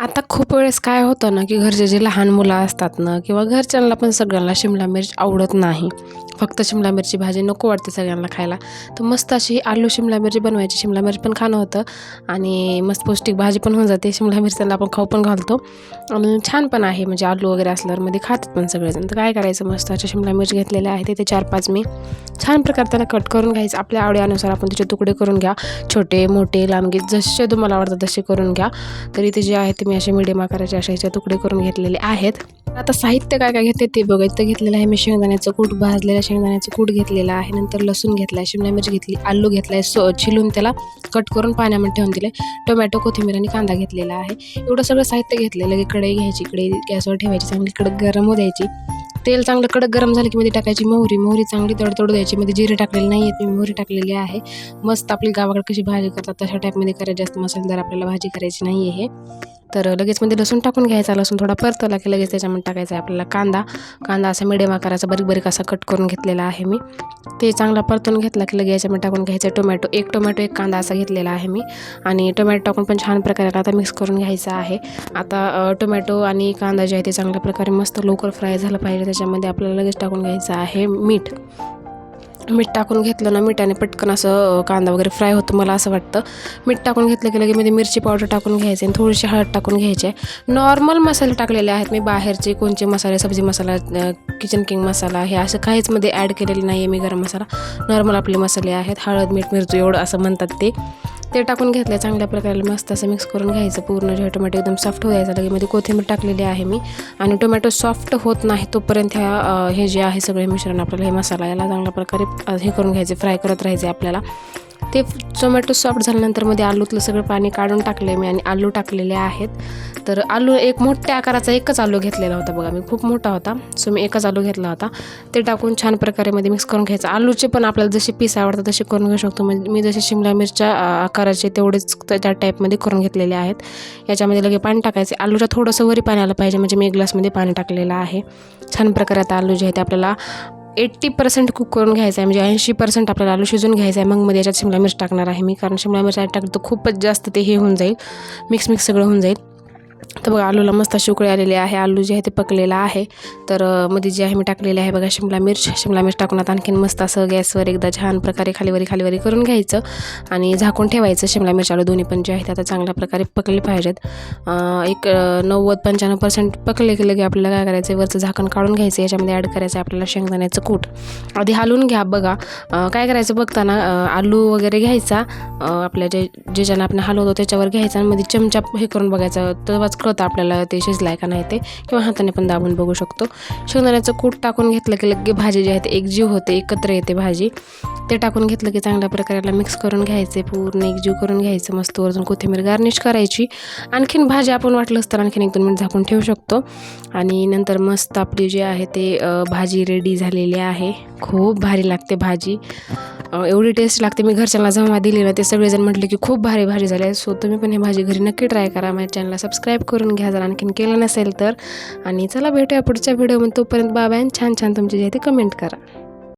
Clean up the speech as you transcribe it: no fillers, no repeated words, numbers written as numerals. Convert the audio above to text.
आता खूप वेळेस काय होतं ना, की घरचे जे लहान मुलं असतात ना किंवा घरच्यांना पण सगळ्यांना शिमला मिर्च आवडत नाही. फक्त शिमला मिरची भाजी नको वाटते सगळ्यांना खायला. तर मस्त अशी आलू शिमला मिरची बनवायची. शिमला मिर्च पण खाणं होतं आणि मस्त पौष्टिक भाजी पण होऊन जाते. शिमला मिरच्याला आपण खाऊ पण घालतो आणि छान पण आहे. म्हणजे आलू वगैरे असल्यावर मध्ये खातात पण सगळेजण. तर काय करायचं, मस्त अशा शिमला मिर्च घेतलेल्या आहेत. ते 4-5 मी छान प्रकारे त्याला कट करून घ्यायचं. आपल्या आवडीनुसार आपण त्याचे तुकडे करून घ्या. छोटे, मोठे, लांबगे जसे तुम्हाला आवडतात तसे करून घ्या. तर इथे जे आहे ते मी असे मिडियम आकाराचे असे ह्याचे तुकडे करून घेतलेले आहेत. आता साहित्य काय काय घेते ते बघा. इथं घेतलेलं आहे मी शेंगदाण्याचं कूट, भाजलेलं शेंगदाण्याचं कूट घेतलेलं आहे. नंतर लसूण घेतला आहे, शिमला मिरची घेतली, आलू घेतला आहे, छिलून त्याला कट करून पाण्यामध्ये ठेवून दिले, टोमॅटो, कोथिंबीर आणि कांदा घेतलेला आहे. एवढं सगळं साहित्य घेतलेलं आहे. कढई घ्यायची, कढई गॅसवर ठेवायची, चांगली कडक गरम होऊ द्यायची. तेल चांगलं कडक गरम झालं की मध्ये टाकायची मोहरी चांगली तडतडू द्यायची. मध्ये जिरे टाकलेले नाही आहेत, मी मोहरी टाकलेली आहे. मस्त आपली गावाकडे कशी भाजी करतात तशा टाईपमध्ये करायची, जास्त मसालेदार आपल्याला भाजी करायची नाही आहे. तर लगेच मध्ये लसूण टाकून घ्यायचा. लसूण थोडा परतला की लगेच त्याच्यामध्ये टाकायचा आहे आपल्याला कांदा असा मिडियम आकाराचा बारीक असा कट करून घेतलेला आहे मी. ते चांगला परतून घेतला की लगेच याच्यामध्ये टाकून घ्यायचं टोमॅटो, एक कांदा असा घेतलेला आहे मी आणि टोमॅटो टाकून पण छान प्रकारे आता मिक्स करून घ्यायचा आहे. आता टोमॅटो आणि कांदा जे आहे ते चांगल्या प्रकारे मस्त लवकर फ्राय झालं पाहिजे. त्याच्यामध्ये आपल्याला लगेच टाकून घ्यायचं आहे मीठ टाकून घेतलं ना, मिठाने पटकन असं कांदा वगैरे फ्राय होतं मला असं वाटतं. मीठ टाकून घेतलं की लगे मध्ये मिरची पावडर टाकून घ्यायचे आणि थोडीशी हळद टाकून घ्यायचे. नॉर्मल मसाले टाकलेले आहेत मी, बाहेरचे कोणचे मसाले, सब्जी मसाला, किचन किंग मसाला हे असं काहीच मध्ये ॲड केलेलं नाही आहे मी. गरम मसाला, नॉर्मल आपले मसाले आहेत, हळद, मीठ, मिरची एवढं असं म्हणतात ते टाकून घेतलं. चांगल्या प्रकारे मस्त असं मिक्स करून घ्यायचं. पूर्ण जे टोमॅटो एकदम सॉफ्ट हो द्यायचा. लगेमध्ये कोथिंबीर टाकलेली आहे मी आणि टोमॅटो सॉफ्ट होत नाही तोपर्यंत हे जे आहे सगळे मिश्रण आपल्याला हे मसाला याला चांगल्या प्रकारे हे करून घ्यायचे, फ्राय करत राहायचे आपल्याला. ते टोमॅटो सॉफ्ट झाल्यानंतर मध्ये आलूतलं सगळं पाणी काढून टाकले मी आणि आलू टाकलेले आहेत. तर आलू एक मोठ्या आकाराचा एकच आलू घेतलेला होता बघा मी, खूप मोठा होता, सो मी एकच आलू घेतला होता. ते टाकून छान प्रकारे मध्ये मिक्स करून घ्यायचं. आलूचे पण आपल्याला जसे पीस आवडतात तसे करून घेऊ शकतो. म्हणजे मी जसे शिमला मिरच्या आकाराचे तेवढेच त्या टाईपमध्ये करून घेतलेले आहेत. याच्यामध्ये लगे पाणी टाकायचे. आलूच्या थोडंसं वरी पाणी आलं पाहिजे, म्हणजे मी 1 ग्लासमध्ये पाणी टाकलेलं आहे. छान प्रकारे आता आलू जे आहे ते आपल्याला 80% कुक करून घ्यायचं आहे, म्हणजे 80% आपल्याला आलू शिजून घ्यायचं आहे. मग मध्ये याच्यात शिमला मिर्च टाकणार आहे मी, कारण शिमला मिर्च टाकलं तर खूपच जास्त ते हे होऊन जाईल, मिक्स सगळं होऊन जाईल. तर बघा आलूला मस्त अशी उकळी आलेली आहे. आलू जे आहे ते पकलेला आहे. तर मध्ये जे आहे मी टाकलेले आहे बघा शिमला मिर्च टाकून आता आणखीन मस्त असं गॅसवर एकदा छान प्रकारे खालीवरी करून घ्यायचं आणि झाकून ठेवायचं. शिमला मिर्च आलू दोन्ही पण जे आहेत आता चांगल्या प्रकारे पकले पाहिजेत. एक 90-95% पकले की लगे आपल्याला काय करायचं, वरचं झाकण काढून घ्यायचं. याच्यामध्ये ॲड करायचं आपल्याला शेंगदाण्याचं कूट. आधी हलवून घ्या बघा. काय करायचं बघताना आलू वगैरे घ्यायचा, आपल्या ज्याच्यानं आपण हलवतो त्याच्यावर घ्यायचा आणि मध्ये चमचा हे करून बघायचं, तेव्हाच कळतं आपल्याला ते शिजलाय का नाही ते, किंवा हाताने पण दाबून बघू शकतो. शेंगदाण्याचं कूट टाकून घेतलं की लगे भाजी जी आहे ते एकजीव होते, एकत्र येते भाजी. ते टाकून घेतलं की चांगल्या प्रकारे मिक्स करून घ्यायचे, पूर्ण एकजीव करून घ्यायचं. मस्त वरून कोथिंबीर गार्निश करायची. आणखीन भाजी आपण वाटलंच तर आणखीन 1-2 मिनिट झाकून ठेवू शकतो. आणि नंतर मस्त आपली जी आहे ते भाजी रेडी झालेली आहे. खूप भारी लागते भाजी, एवढी टेस्ट लागते. मी घरच्यांना जेव्हा दिली ना ते सगळेजण म्हटले की खूप भारी भाजी झाली आहे. सो तुम्ही पण ही भाजी घरी नक्की ट्राय करा. माझ्या चॅनलला सबस्क्राईब करून घ्या जर आणखीन केलं नसेल तर. आणि चला भेटूया पुढच्या व्हिडिओमध्ये. तोपर्यंत बाय बाय. छान तुमची जे आहे ते कमेंट करा.